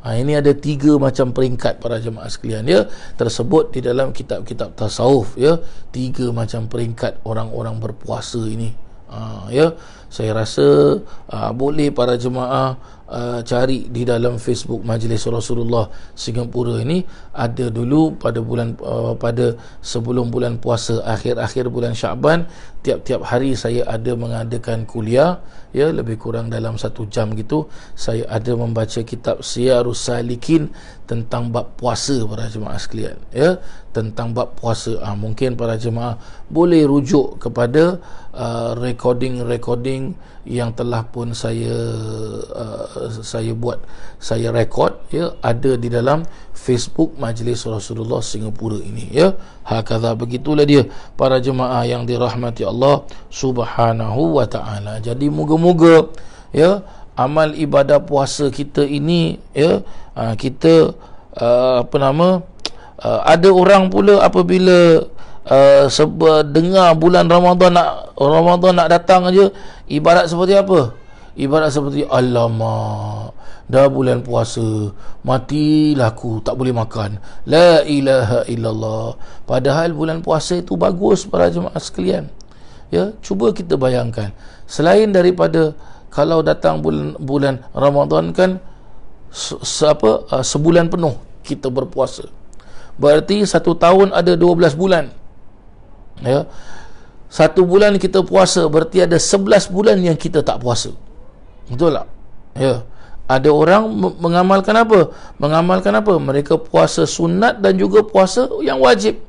Ini ada 3 macam peringkat para jemaah sekalian, ya, tersebut di dalam kitab-kitab tasawuf, ya, 3 macam peringkat orang-orang berpuasa ini. Ya, saya rasa boleh para jemaah cari di dalam Facebook Majlis Rasulullah Singapura ini. Ada dulu pada bulan pada sebelum bulan puasa, akhir-akhir bulan Syaban, tiap-tiap hari saya ada mengadakan kuliah, ya, lebih kurang dalam 1 jam gitu. Saya ada membaca kitab Siyarus Salikin tentang bab puasa para jemaah sekalian, ya, tentang bab puasa. Mungkin para jemaah boleh rujuk kepada recording yang telah pun saya buat, saya rekod, ya, ada di dalam Facebook Majlis Rasulullah Singapura ini, ya. Hakadha, begitulah dia para jemaah yang dirahmati Allah Subhanahu Wa Ta'ala. Jadi moga-moga, ya, amal ibadah puasa kita ini, ya, kita ada orang pula apabila dengar bulan Ramadan nak datang aja, ibarat seperti apa? Ibarat seperti, alamak, dah bulan puasa, matilah aku, tak boleh makan, la ilaha illallah. Padahal bulan puasa itu bagus para jemaah sekalian, ya. Cuba kita bayangkan, selain daripada kalau datang bulan Ramadan kan sebulan penuh kita berpuasa, berarti 1 tahun ada 12 bulan, ya. 1 bulan kita puasa, berarti ada 11 bulan yang kita tak puasa. Betul tak? Ya. Ada orang mengamalkan apa? Mereka puasa sunat dan juga puasa yang wajib.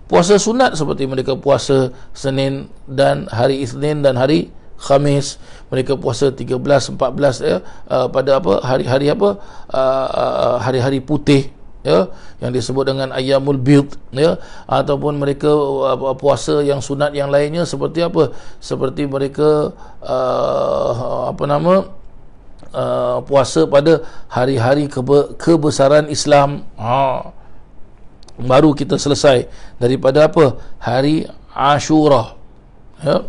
Puasa sunat seperti mereka puasa Senin dan hari Isnin dan hari Khamis. Mereka puasa 13, 14, ya, pada hari-hari hari-hari putih, ya, yang disebut dengan ayyamul bid, ya. Ataupun mereka puasa yang sunat yang lainnya seperti apa? Seperti mereka puasa pada hari-hari kebesaran Islam. Baru kita selesai daripada apa? Hari Ashura, ya.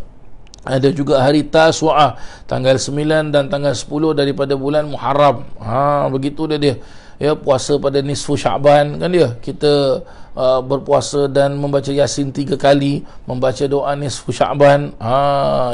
Ada juga hari Tasu'ah, tanggal 9 dan tanggal 10 daripada bulan Muharram. Begitu dia. Ya, puasa pada nisfu Sya'ban kan dia. Kita berpuasa dan membaca Yasin 3 kali, membaca doa nisfu Sya'ban.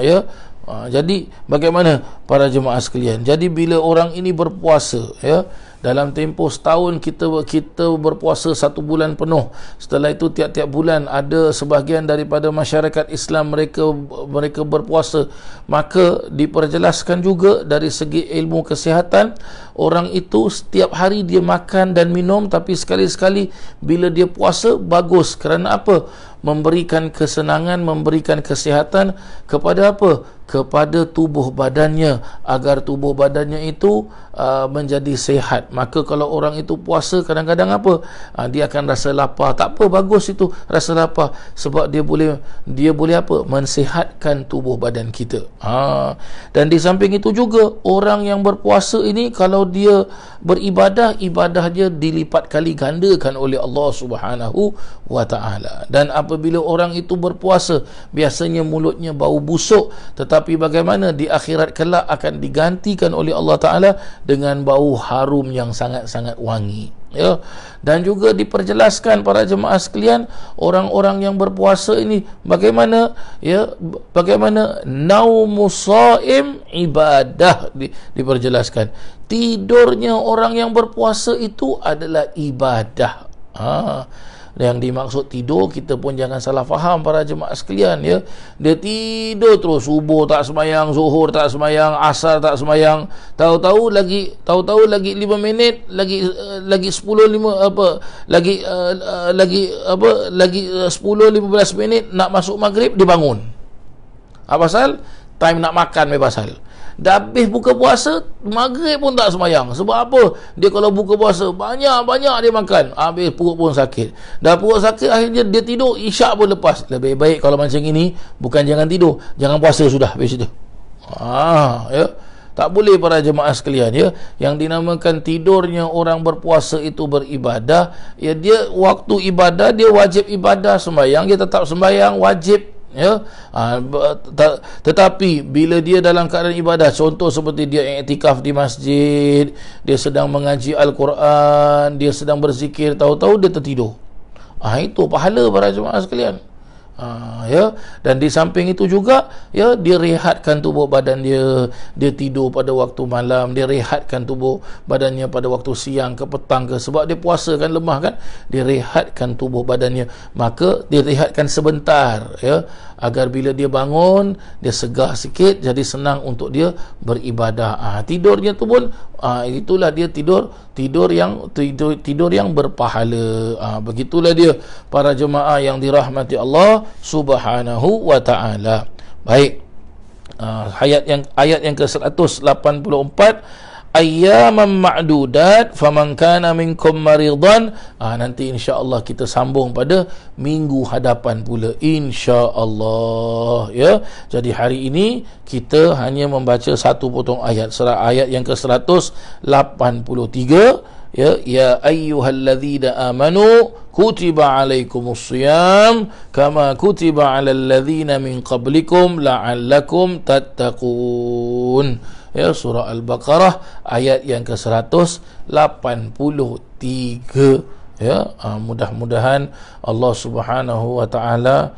Ya. Jadi bagaimana para jemaah sekalian? Jadi bila orang ini berpuasa, ya, dalam tempoh setahun kita berpuasa 1 bulan penuh. Setelah itu tiap-tiap bulan ada sebahagian daripada masyarakat Islam mereka berpuasa. Maka diperjelaskan juga dari segi ilmu kesihatan, orang itu setiap hari dia makan dan minum, tapi sekali-sekali bila dia puasa bagus. Kerana apa? Memberikan kesenangan, memberikan kesihatan kepada apa? Kepada tubuh badannya, agar tubuh badannya itu menjadi sehat. Maka kalau orang itu puasa, kadang-kadang apa? Dia akan rasa lapar. Tak apa, bagus itu rasa lapar, sebab dia boleh apa? Mensihatkan tubuh badan kita. Dan di samping itu juga orang yang berpuasa ini, kalau dia beribadah, ibadah dia dilipat kali gandakan oleh Allah Subhanahu Wa Ta'ala. Dan apabila orang itu berpuasa, biasanya mulutnya bau busuk, tetapi bagaimana di akhirat kelak akan digantikan oleh Allah Ta'ala dengan bau harumnya yang sangat-sangat wangi, ya. Dan juga diperjelaskan para jemaah sekalian, orang-orang yang berpuasa ini bagaimana, ya, bagaimana naumus shaim ibadah, diperjelaskan. Tidurnya orang yang berpuasa itu adalah ibadah. Yang dimaksud tidur, kita pun jangan salah faham para jemaah sekalian, ya. Dia tidur terus, subuh tak semayang, zuhur tak semayang, asar tak semayang, tahu-tahu lagi 5 minit, lagi 10 15 minit nak masuk maghrib, dia bangun. Apa pasal? Time nak makan pasal. Dah habis buka puasa, maghrib pun tak semayang. Sebab apa? Dia kalau buka puasa, banyak-banyak dia makan, habis perut pun sakit. Dah perut sakit, akhirnya dia tidur, isyak pun lepas. Lebih baik kalau macam ini, bukan jangan tidur, jangan puasa sudah habis itu. Ya. Tak boleh para jemaah sekalian, ya. Yang dinamakan tidurnya orang berpuasa itu beribadah, ya, dia waktu ibadah, dia wajib ibadah, sembahyang, dia tetap sembahyang, wajib, ya. Tetapi bila dia dalam keadaan ibadah, contoh seperti dia iktikaf di masjid, dia sedang mengaji Al-Quran, dia sedang berzikir, tahu-tahu dia tertidur, itu pahala para jemaah sekalian. Ya. Dan di samping itu juga, ya, dia rehatkan tubuh badan dia. Dia tidur pada waktu malam, dia rehatkan tubuh badannya pada waktu siang ke petang ke, sebab dia puasa kan, lemah kan, dia rehatkan tubuh badannya. Maka dia rehatkan sebentar, ya, agar bila dia bangun, dia segar sikit, jadi senang untuk dia beribadah. Tidurnya tu pun itulah dia tidur yang berpahala. Begitulah dia para jemaah yang dirahmati Allah Subhanahu wa taala. Baik. Ayat yang ke-184, ayyaman ma'dudat faman kana minkum maridan. Nanti insya-Allah kita sambung pada minggu hadapan pula, insya-Allah, ya. Jadi hari ini kita hanya membaca satu potong ayat, surah ayat yang ke-183, ya ayyuhalladzina amanu kutiba alaikumusiyam kama kutiba alal ladzina min qablikum la'allakum tattaqun. Ya, surah Al-Baqarah ayat yang ke-183, ya. Mudah-mudahan Allah Subhanahu wa taala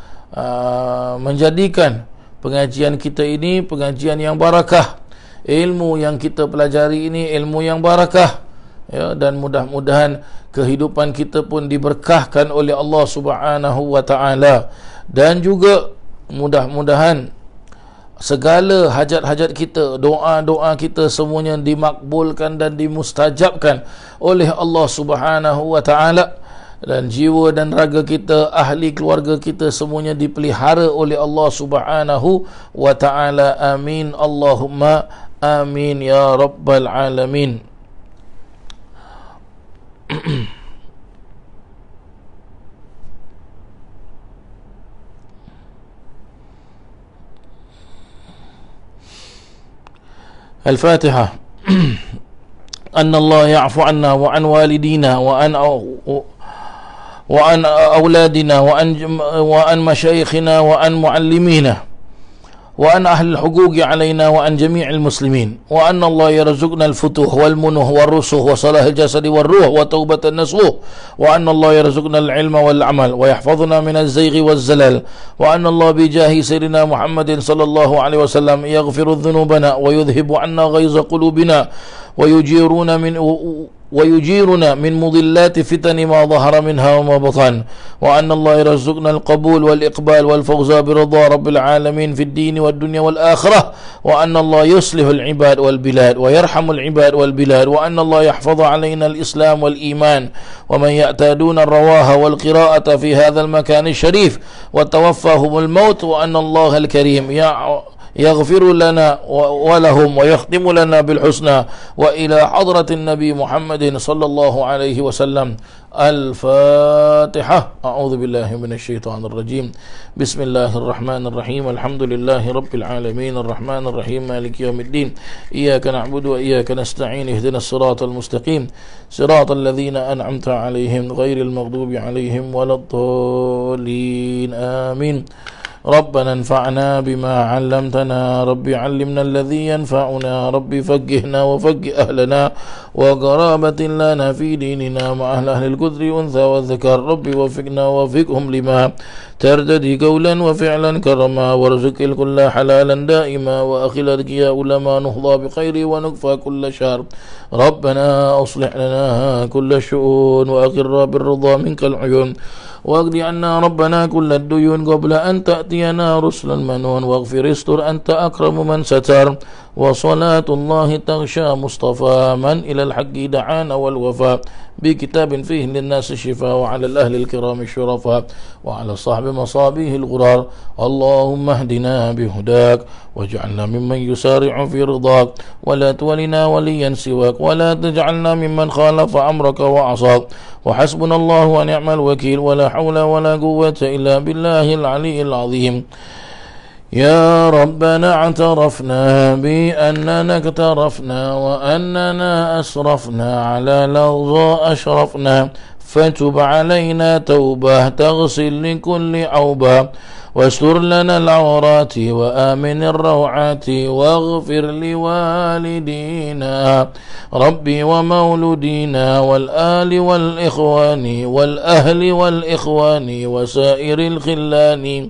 menjadikan pengajian kita ini pengajian yang barakah, ilmu yang kita pelajari ini ilmu yang barakah, ya. Dan mudah-mudahan kehidupan kita pun diberkahkan oleh Allah Subhanahu wa taala, dan juga mudah-mudahan segala hajat-hajat kita, doa-doa kita semuanya dimakbulkan dan dimustajabkan oleh Allah Subhanahu wa taala, dan jiwa dan raga kita, ahli keluarga kita semuanya dipelihara oleh Allah Subhanahu wa taala. Amin, Allahumma amin ya rabbal alamin. الفاتحة. أن الله يعفو عنا وعن والدينا وعن أولادنا وعن مشايخنا وعن معلمينا وأن أهل الحقوق علينا وأن جميع المسلمين، وأن الله يرزقنا الفتوح والمنوح والرسوح وصلاح الجسد والروح وتوبة النصوح، وأن الله يرزقنا العلم والعمل ويحفظنا من الزيغ والزلل، وأن الله بجاه سيدنا محمد صلى الله عليه وسلم يغفر ذنوبنا ويذهب عنا غيظ قلوبنا ويجيرنا من مضلات فتن ما ظهر منها وما بطن، وأن الله يرزقنا القبول والإقبال والفوز برضا رب العالمين في الدين والدنيا والآخرة، وأن الله يصلح العباد والبلاد ويرحم العباد والبلاد، وأن الله يحفظ علينا الإسلام والإيمان ومن يعتادون الرواها والقراءة في هذا المكان الشريف وتوفاهم الموت، وأن الله الكريم يغفر لنا ولهم ويختم لنا بالحسنى، وإلى حضرة النبي محمد صلى الله عليه وسلم. الفاتحة. أعوذ بالله من الشيطان الرجيم. بسم الله الرحمن الرحيم. الحمد لله رب العالمين الرحمن الرحيم مالك يوم الدين، إياك نعبد وإياك نستعين، اهدنا الصراط المستقيم صراط الذين أنعمت عليهم غير المغضوب عليهم ولا الضالين. آمين. ربنا انفعنا بما علمتنا، ربي علمنا الذي ينفعنا، ربي فقهنا وفقه أهلنا وقرابة لنا في ديننا مع أهل الكثر أنثى والذكر. ربي وفقنا ووفقهم لما ترتدي قولا وفعلا كرما، وارزق الكل حلالا دائما، وأخل أذكياء لما نهضى بخير ونكفى كل شر. ربنا أصلح لنا كل الشؤون، وأقر بالرضا منك العيون، واقضي عنا ربنا كل الديون قبل أن تأتينا رسل المنون، واغفر استر أنت أكرم من ستر. وصلاة الله تغشى مصطفى من إلى الحق دعانا والوفاء، بكتاب فيه للناس الشفاء، وعلى الأهل الكرام الشرفاء، وعلى صاحب مصابيه الغرار. اللهم اهدنا بهداك، واجعلنا ممن يسارع في رضاك، ولا تولنا وليا سواك، ولا تجعلنا ممن خالف أمرك وعصاك. وحسبنا الله ونعم الوكيل، ولا حول ولا قوة إلا بالله العلي العظيم. يا ربنا اعترفنا بأننا اقترفنا، وأننا أسرفنا على لظى أشرفنا، فتب علينا توبة تغسل لكل عوبة، واستر لنا العورات وآمن الروعات، واغفر لوالدينا ربي ومولودينا، والآل والإخوان والأهل والإخوان وسائر الخلان،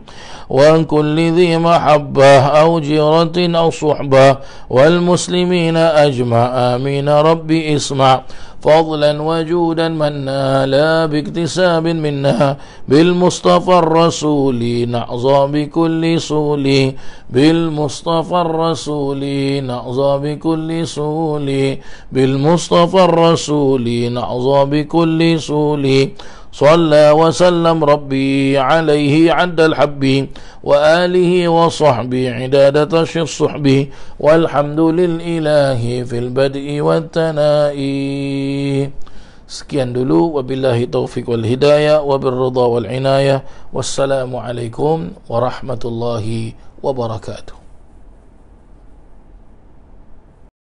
وعن كل ذي محبة أو جيرة أو صحبة، والمسلمين أجمع آمين. ربي اسمع فضلا وجودا منا، لا باكتساب منا، بالمصطفى الرسول نعظى بكل سول، بالمصطفى الرسول نعظى بكل سول، بالمصطفى الرسول نعظى بكل سول. صلى وسلم ربي عليه عد الحب، وآله وصحبه عدادة الصحب، والحمد للإله في البدء والثناء. Sekian dulu, wabillahi taufiq wal hidayah, wabirridha wal inayah. Wassalamualaikum warahmatullahi wabarakatuh.